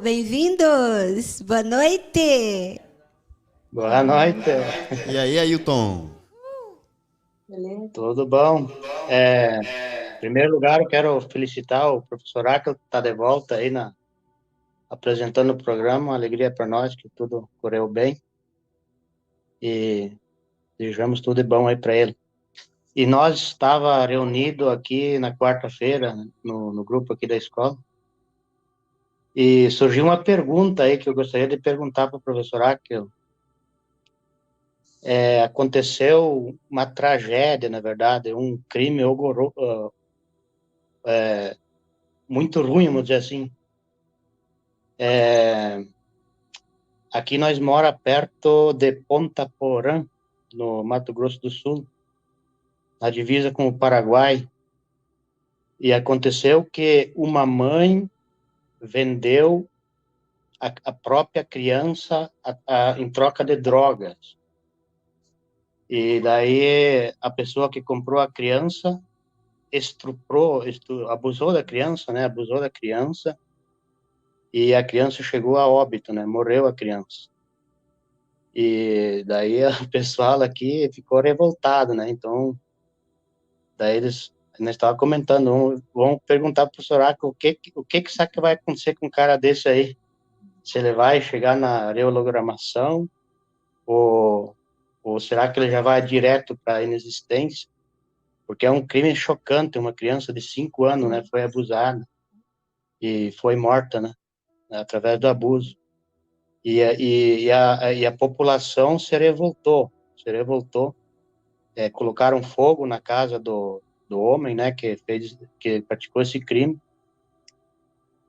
bem-vindos! Boa noite! Boa noite. E aí, Ailton? Tudo bom? Em primeiro lugar, eu quero felicitar o professor Akel, que está de volta aí apresentando o programa. Uma alegria para nós que tudo correu bem e desejamos tudo de bom aí para ele. E nós estava reunido aqui na quarta-feira no grupo aqui da escola e surgiu uma pergunta aí que eu gostaria de perguntar para o professor Akel. Aconteceu uma tragédia, na verdade, um crime horroroso, muito ruim, vamos dizer assim. Aqui nós mora perto de Ponta Porã, no Mato Grosso do Sul, na divisa com o Paraguai. E aconteceu que uma mãe vendeu a própria criança em troca de drogas. E daí a pessoa que comprou a criança abusou da criança, né? Abusou da criança. E a criança chegou a óbito, né? Morreu a criança. E daí o pessoal aqui ficou revoltado, né? Então, daí nós estávamos comentando, vamos perguntar para o professor Aco o que será que vai acontecer com um cara desse aí? Se ele vai chegar na reologramação ou será que ele já vai direto para a inexistência? Porque é um crime chocante, uma criança de 5 anos, né? Foi abusada e foi morta, né? Através do abuso. E a população se revoltou, colocaram fogo na casa do homem, né, que praticou esse crime.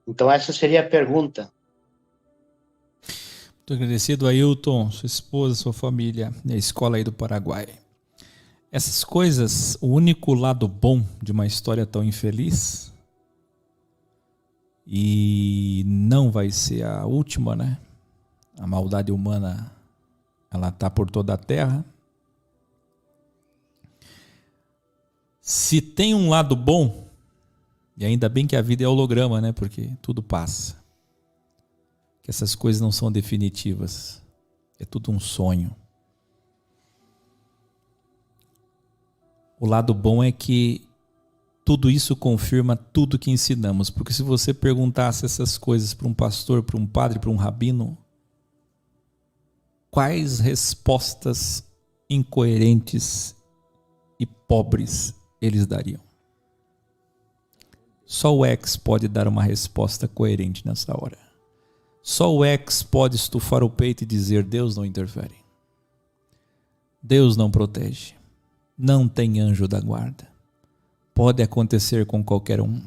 Então essa seria a pergunta. Muito agradecido, Ailton, sua esposa, sua família e a escola aí do Paraguai. Essas coisas, o único lado bom de uma história tão infeliz, e não vai ser a última, né? A maldade humana, ela está por toda a terra. Se tem um lado bom, e ainda bem que a vida é holograma, né? Porque tudo passa. Que essas coisas não são definitivas. É tudo um sonho. O lado bom é que tudo isso confirma tudo que ensinamos. Porque se você perguntasse essas coisas para um pastor, para um padre, para um rabino, quais respostas incoerentes e pobres eles dariam? Só o ex pode dar uma resposta coerente nessa hora. Só o ex pode estufar o peito e dizer: Deus não interfere. Deus não protege. Não tem anjo da guarda. Pode acontecer com qualquer um.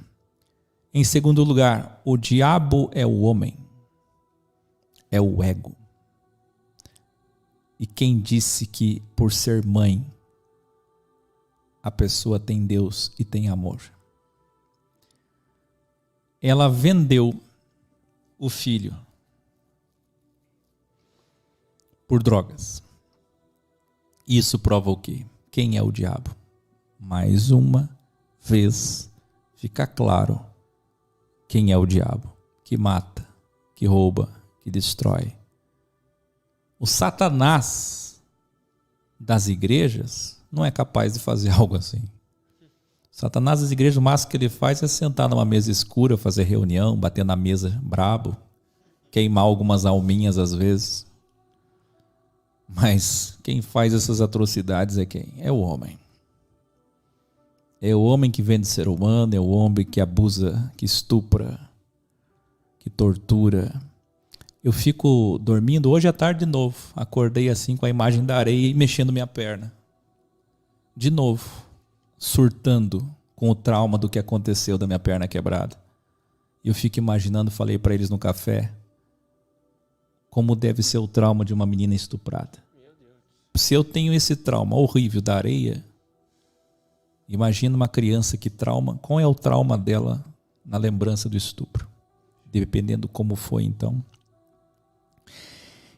Em segundo lugar, o diabo é o homem. É o ego. E quem disse que por ser mãe a pessoa tem Deus e tem amor? Ela vendeu o filho por drogas. Isso prova o quê? Quem é o diabo? Mais uma vez fica claro quem é o diabo, que mata, que rouba, que destrói. O Satanás das igrejas não é capaz de fazer algo assim. O Satanás das igrejas, o máximo que ele faz é sentar numa mesa escura, fazer reunião, bater na mesa brabo, queimar algumas alminhas às vezes. Mas quem faz essas atrocidades é quem? É o homem. É o homem que vende ser humano, é o homem que abusa, que estupra, que tortura. Eu fico dormindo hoje à tarde de novo. Acordei assim com a imagem da areia e mexendo minha perna. De novo, surtando com o trauma do que aconteceu da minha perna quebrada. Eu fico imaginando, falei para eles no café, como deve ser o trauma de uma menina estuprada. Se eu tenho esse trauma horrível da areia, imagina uma criança que trauma. Qual é o trauma dela na lembrança do estupro? Dependendo como foi, então.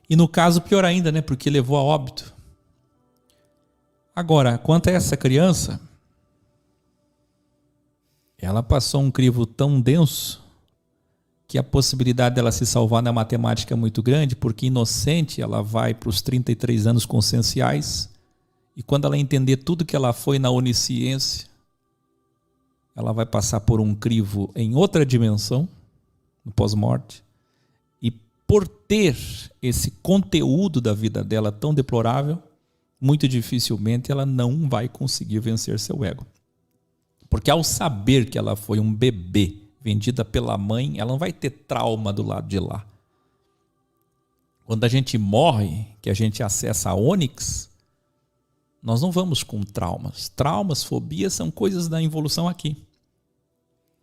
E no caso, pior ainda, né? Porque levou a óbito. Agora, quanto a essa criança, ela passou um crivo tão denso que a possibilidade dela se salvar na matemática é muito grande, porque inocente ela vai para os 33 anos conscienciais, e quando ela entender tudo que ela foi na onisciência, ela vai passar por um crivo em outra dimensão, no pós-morte, e por ter esse conteúdo da vida dela tão deplorável, muito dificilmente ela não vai conseguir vencer seu ego. Porque ao saber que ela foi um bebê vendida pela mãe, ela não vai ter trauma do lado de lá. Quando a gente morre, que a gente acessa a Ônix, nós não vamos com traumas. Traumas, fobias são coisas da evolução aqui.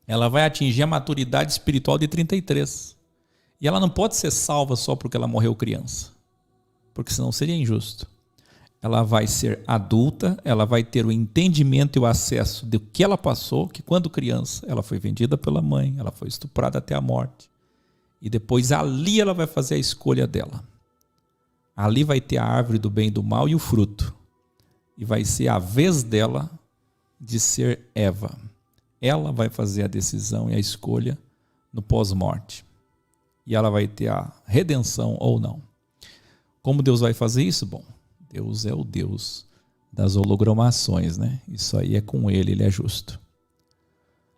Ela vai atingir a maturidade espiritual de 33. E ela não pode ser salva só porque ela morreu criança. Porque senão seria injusto. Ela vai ser adulta, ela vai ter o entendimento e o acesso do que ela passou, que quando criança ela foi vendida pela mãe, ela foi estuprada até a morte. E depois ali ela vai fazer a escolha dela. Ali vai ter a árvore do bem e do mal e o fruto. E vai ser a vez dela de ser Eva. Ela vai fazer a decisão e a escolha no pós-morte. E ela vai ter a redenção ou não. Como Deus vai fazer isso? Bom, Deus é o Deus das hologramações, né? Isso aí é com ele é justo.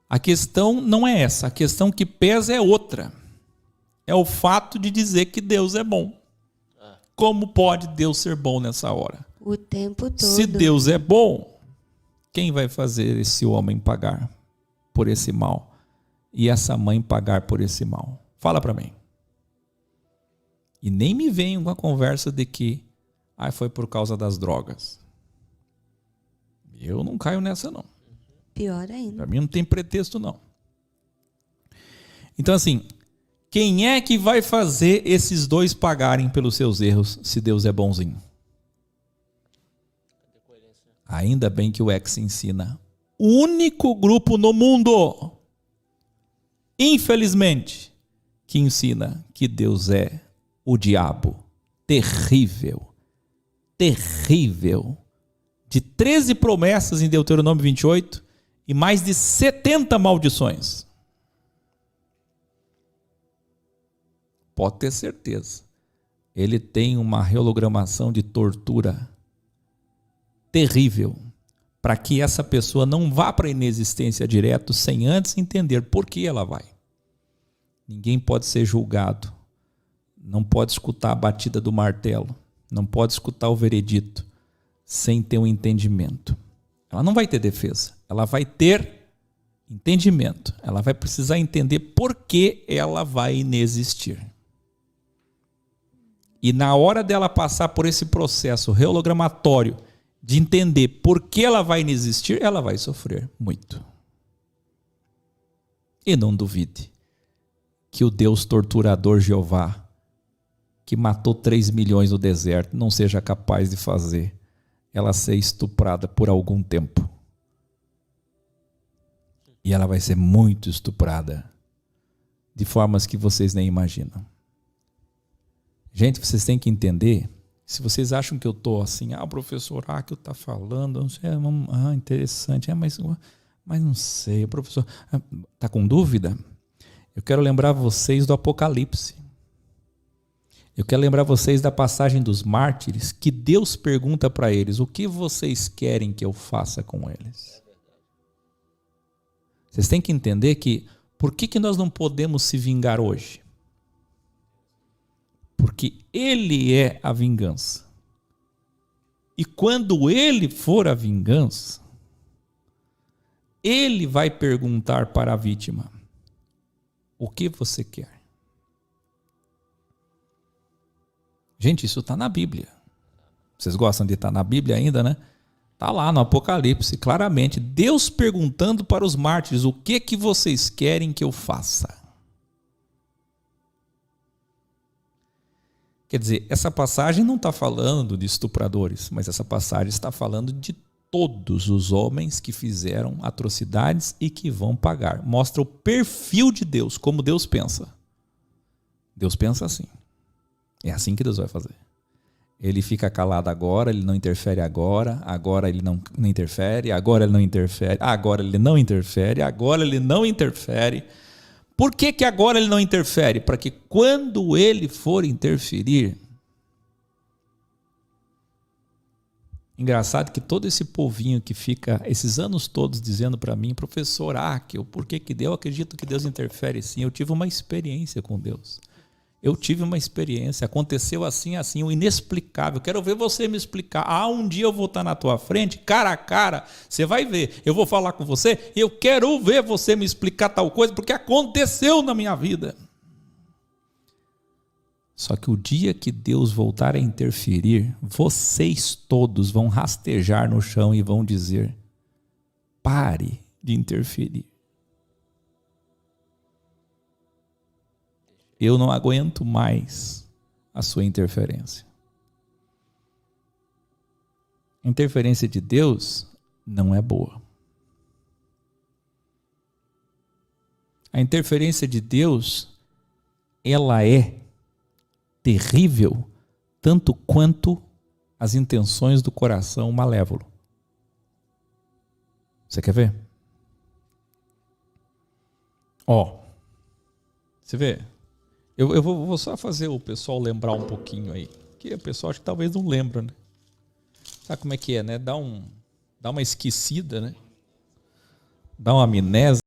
A questão não é essa, a questão que pesa é outra. É o fato de dizer que Deus é bom. Como pode Deus ser bom nessa hora? O tempo todo. Se Deus é bom, quem vai fazer esse homem pagar por esse mal? E essa mãe pagar por esse mal? Fala para mim. E nem me venham com a conversa de que foi por causa das drogas. Eu não caio nessa, não. Pior ainda. Para mim não tem pretexto, não. Então, assim, quem é que vai fazer esses dois pagarem pelos seus erros se Deus é bonzinho? Ainda bem que o X ensina. O único grupo no mundo, infelizmente, que ensina que Deus é o diabo. Terrível. Terrível. De 13 promessas em Deuteronômio 28 e mais de 70 maldições. Pode ter certeza. Ele tem uma hologramação de tortura terrível para que essa pessoa não vá para a inexistência direto sem antes entender por que ela vai. Ninguém pode ser julgado. Não pode escutar a batida do martelo. Não pode escutar o veredito sem ter um entendimento. Ela não vai ter defesa. Ela vai ter entendimento. Ela vai precisar entender por que ela vai inexistir. E na hora dela passar por esse processo hologramatório de entender por que ela vai inexistir, ela vai sofrer muito. E não duvide que o Deus torturador Jeová, que matou 3 milhões no deserto, não seja capaz de fazer ela ser estuprada por algum tempo. E ela vai ser muito estuprada, de formas que vocês nem imaginam. Gente, vocês têm que entender, se vocês acham que eu estou assim, o professor que está falando, não sei, interessante, mas não sei, o professor está com dúvida? Eu quero lembrar vocês do Apocalipse. Eu quero lembrar vocês da passagem dos mártires, que Deus pergunta para eles, o que vocês querem que eu faça com eles? Vocês têm que entender que, por que nós não podemos se vingar hoje? Porque Ele é a vingança. E quando Ele for a vingança, Ele vai perguntar para a vítima, o que você quer? Gente, isso está na Bíblia. Vocês gostam de estar na Bíblia ainda, né? Está lá no Apocalipse, claramente. Deus perguntando para os mártires, o que vocês querem que eu faça? Quer dizer, essa passagem não está falando de estupradores, mas essa passagem está falando de todos os homens que fizeram atrocidades e que vão pagar. Mostra o perfil de Deus, como Deus pensa. Deus pensa assim. É assim que Deus vai fazer. Ele fica calado agora, ele não interfere agora ele não interfere, agora ele não interfere, agora ele não interfere, agora ele não interfere, Por que que agora ele não interfere? Para que quando ele for interferir... Engraçado que todo esse povinho que fica esses anos todos dizendo para mim, professor Áquil, por que que Deus? Eu acredito que Deus interfere sim. Eu tive uma experiência com Deus. Eu tive uma experiência, aconteceu assim, assim, o inexplicável. Quero ver você me explicar. Um dia eu vou estar na tua frente, cara a cara, você vai ver. Eu vou falar com você e eu quero ver você me explicar tal coisa, porque aconteceu na minha vida. Só que o dia que Deus voltar a interferir, vocês todos vão rastejar no chão e vão dizer: pare de interferir. Eu não aguento mais a sua interferência. A interferência de Deus não é boa. A interferência de Deus, ela é terrível, tanto quanto as intenções do coração malévolo. Você quer ver? Você vê? Eu vou só fazer o pessoal lembrar um pouquinho aí. Que o pessoal acho que talvez não lembra, né? Sabe como é que é, né? Dá uma esquecida, né? Dá uma amnésia.